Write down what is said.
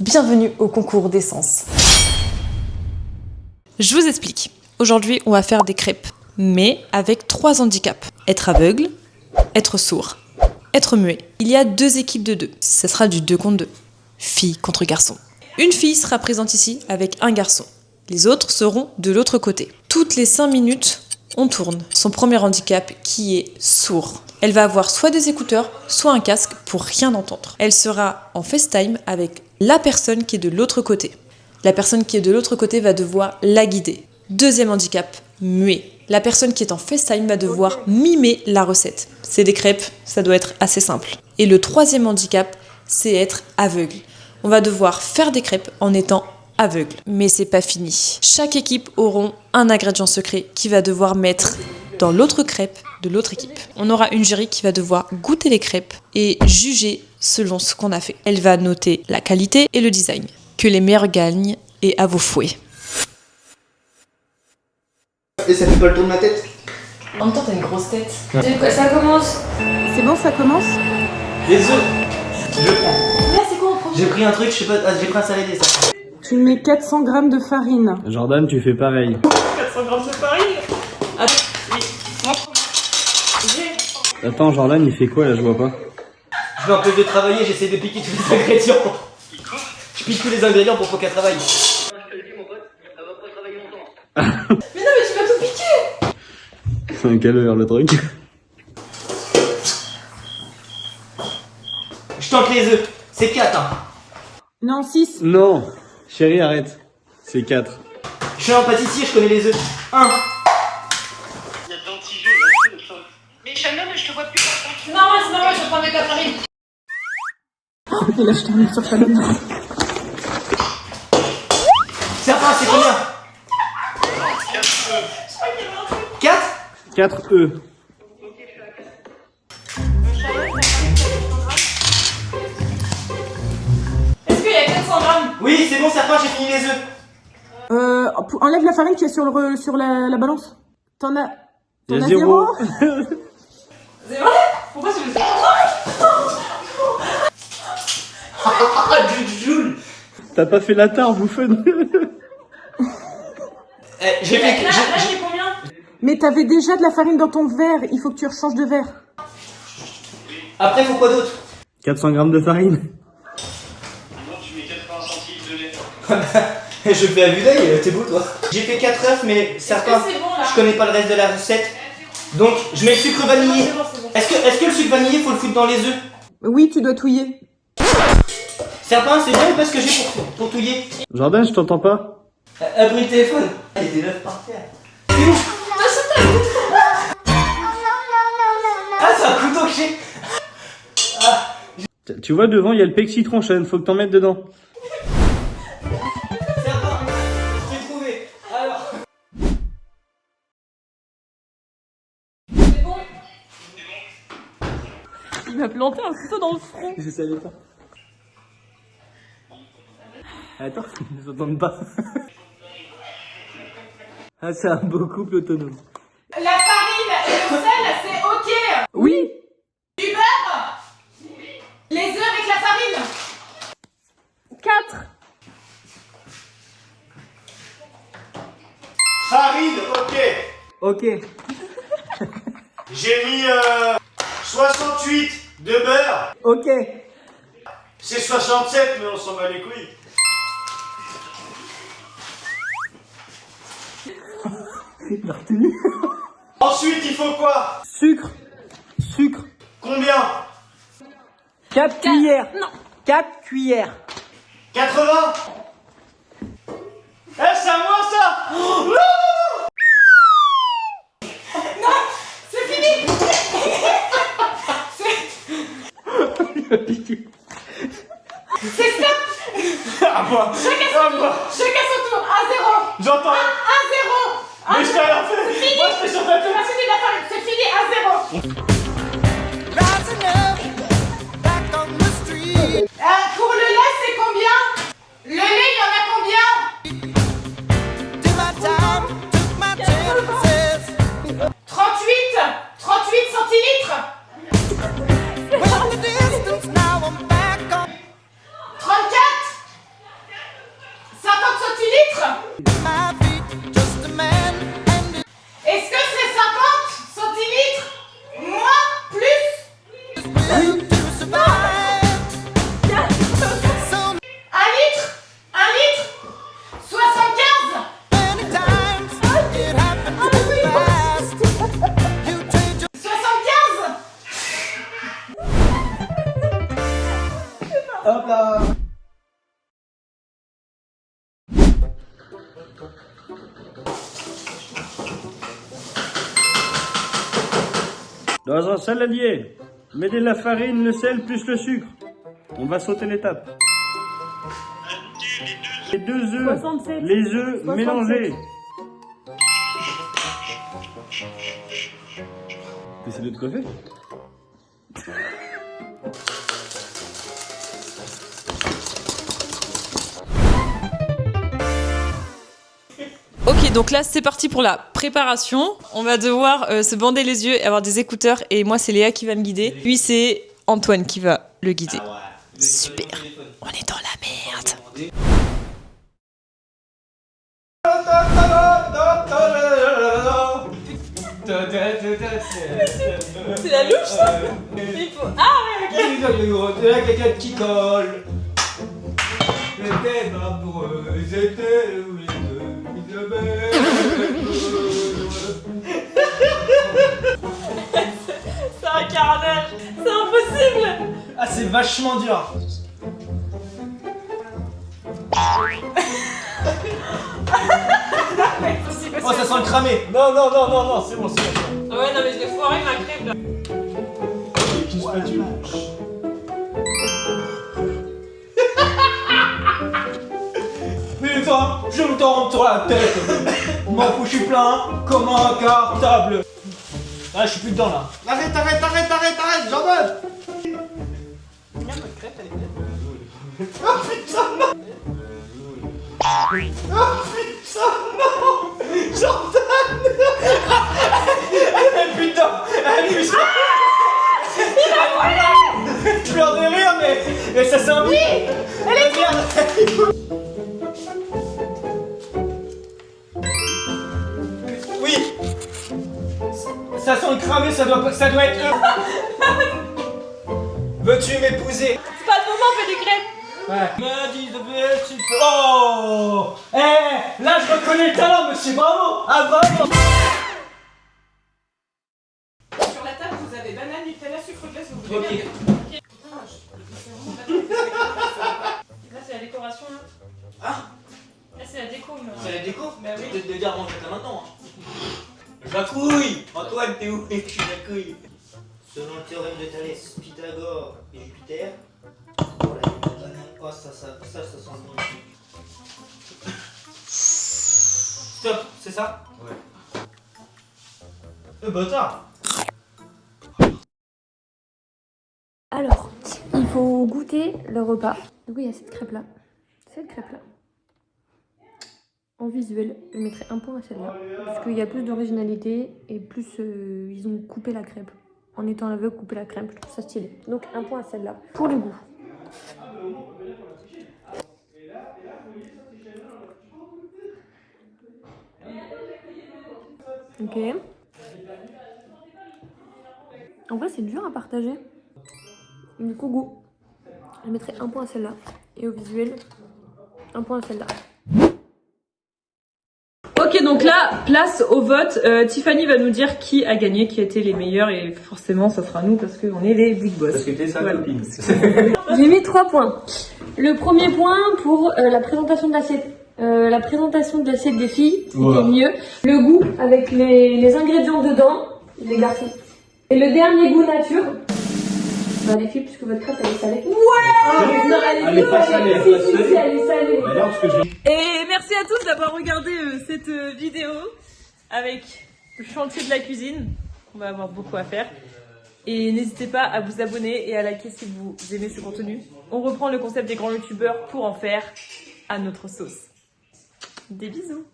Bienvenue au concours d'essence. Je vous explique. Aujourd'hui, on va faire des crêpes, mais avec 3 handicaps. Être aveugle, être sourd, être muet. Il y a 2 équipes de 2. Ce sera du 2 contre 2. Filles contre garçons. Une fille sera présente ici avec un garçon. Les autres seront de l'autre côté. Toutes les 5 minutes, on tourne. Son premier handicap qui est sourd. Elle va avoir soit des écouteurs, soit un casque pour rien entendre. Elle sera en FaceTime avec la personne qui est de l'autre côté. La personne qui est de l'autre côté va devoir la guider. Deuxième handicap, muet. La personne qui est en FaceTime va devoir mimer la recette. C'est des crêpes, ça doit être assez simple. Et le troisième handicap, c'est être aveugle. On va devoir faire des crêpes en étant aveugle. Mais c'est pas fini. Chaque équipe auront un ingrédient secret qui va devoir mettre dans l'autre crêpe de l'autre équipe. On aura une jury qui va devoir goûter les crêpes et juger selon ce qu'on a fait. Elle va noter la qualité et le design. Que les meilleurs gagnent et à vos fouets. Et ça fait pas le tour de ma tête? En même temps, t'as une grosse tête. Ouais. Ça commence. C'est bon, ça commence? Les œufs, je prends. Là, c'est quoi en premier? J'ai pris un truc, je sais pas, j'ai pris un saladier ça. Tu mets 400 g de farine. Jordan, tu fais pareil. 400 grammes de farine. Attends, oui. Attends, Jordan, il fait quoi là? Je vois pas. Je m'empêche de travailler, j'essaie de piquer tous les ingrédients. Je pique tous les ingrédients pour qu'elle travaille. Je te le dis mon pote, elle va pas travailler longtemps. Mais non, mais tu vas tout piquer. C'est un quelle heure le truc? Je tente les œufs, c'est 4 hein. Non, 6. Non, chérie, arrête. C'est 4. Je suis un pâtissier, je connais les œufs. 1. Il y a de l'anti-jeu, là. Mais Shannon, je te vois plus par contre. C'est normal, je prends avec la farine. Et là, je termine sur Shannon. Serpent, c'est combien? 4 4 E. Est-ce qu'il y a 400 grammes? Oui, c'est bon, Serpent, j'ai fini les œufs. Enlève la farine qui est sur la balance. T'en as Il y a 0. 0. C'est vrai? Pourquoi tu le fais? Ah, du joule. T'as pas fait la tare, bouffonne. J'ai fait... Là, j'ai combien? Mais t'avais déjà de la farine dans ton verre. Il faut que tu rechanges de verre. Après, faut quoi d'autre? 400 g de farine. Non, tu mets 80 centilitres de lait. Je fais à vue d'œil, t'es beau toi. J'ai fait 4 œufs, mais Serpent, c'est bon, là? je connais pas le reste de la recette. Donc, je mets le sucre vanillé. C'est bon. Est-ce que le sucre vanillé, faut le foutre dans les œufs? Oui, tu dois touiller. Serpent, c'est bon parce que j'ai pour touiller. Jordan, je t'entends pas. Abris le téléphone. Il y a des œufs par terre. C'est où? Ah, c'est un couteau que j'ai. Tu vois, devant, il y a le pec citron, Shannon. Faut que t'en mettes dedans. Serpent, j'ai trouvé. Alors. C'est bon. Il m'a planté un couteau dans le front. Je savais pas. Attends, ils s'entendent pas. Ah, c'est un beau couple autonome. La farine et le sel, c'est ok. Oui. Du beurre. Les œufs avec la farine. 4. Farine, ok. Ok. J'ai mis 68 de beurre. Ok. C'est 67, mais on s'en bat les couilles. Il a retenu. Ensuite, il faut quoi? Sucre. Sucre. Combien? 4 cuillères. Non. 4 cuillères. 80. Eh, c'est à moi ça. Oh, non. C'est fini. C'est stop. À moi. Chacun son tour. 1-0. J'entends. 1-0. Mais je t'ai rien fait. Moi, j'étais sur ta tête. Merci de la farine. C'est fini. 1-0. Pour le lait, c'est combien? Le lait, il y en a combien? 38 centilitres. 34. Dans un saladier, mettez la farine, le sel plus le sucre. On va sauter l'étape. Les 2 œufs, 67. les œufs 67. mélangés. T'essaies de te coiffer? Ok, donc là c'est parti pour la préparation. On va devoir se bander les yeux et avoir des écouteurs. Et moi c'est Léa qui va me guider. Lui c'est Antoine qui va le guider. Super. On est dans la merde. C'est la louche ça. Il faut... Ah ouais, ok. De la cacahuète qui colle. C'était pas pour eux, c'était où les deux, C'est un carnage. C'est impossible. Ah, c'est vachement dur. Oh, ça sent le cramé. Non, non, non, non, non, c'est bon, c'est bon. Ah ouais, non mais je l'ai foiré ma crêpe là. Avec une spatule. Putain, je me t'en rentre sur la tête. M'en fous, je suis plein comme un cartable. Ah, je suis plus dedans là. Arrête, arrête, arrête, arrête, arrête, j'en donne. Regarde ma crêpe, elle est belle. Oh putain, non. Oh putain, non. Jordan. Putain, putain. Je pleure de rire, mais ça sent bien. Elle est merde. Oui. Ça sent le cramé, ça doit être eux. Veux-tu m'épouser? C'est pas le moment, on fait des crêpes. Ouais. Me dis de tu peux. Oh. Eh, là je reconnais le talent, monsieur, bravo. Ah bravo. Sur la table, vous avez banane, Nutella, sucre glace, vous voulez Ok. bien. Là c'est la décoration là. Ah. Là c'est la déco. C'est la déco? Bah oui. De dire manger là maintenant. Jacouille. Antoine, t'es où? Je suis Jacouille. Selon le théorème de Thalès, Pythagore et Jupiter. Oh la banane. Oh ça sent bon. Stop, c'est ça? Ouais. Bâtard. Alors, il faut goûter le repas. Du coup, il y a cette crêpe-là. Cette crêpe-là. En visuel, je mettrai un point à celle-là. Parce qu'il y a plus d'originalité et plus ils ont coupé la crêpe. En étant aveugle, couper la crêpe, je trouve ça stylé. Donc un point à celle-là. Pour le goût. Ok. En vrai, c'est dur à partager. Du coup, goût. Je mettrai un point à celle-là. Et au visuel, un point à celle-là. Ok, donc là, place au vote. Tiffany va nous dire qui a gagné, qui a été les meilleurs. Et forcément, ça sera nous parce qu'on est les big boss. Parce que t'es sa Voilà. copine. J'ai mis 3 points. Le premier point pour la présentation de l'assiette. La présentation de l'assiette des filles, c'était mieux. Le goût avec les ingrédients dedans, les garçons. Et le dernier goût nature. Bah les filles, puisque votre crêpe elle est salée. Ouais. Non, Elle est pas salée, elle est pas Si, salée. elle est salée. Bah non, parce que je... Et merci à tous d'avoir regardé cette vidéo avec le chantier de la cuisine. On va avoir beaucoup à faire. Et n'hésitez pas à vous abonner et à liker si vous aimez ce contenu. On reprend le concept des grands youtubeurs pour en faire à notre sauce. Des bisous.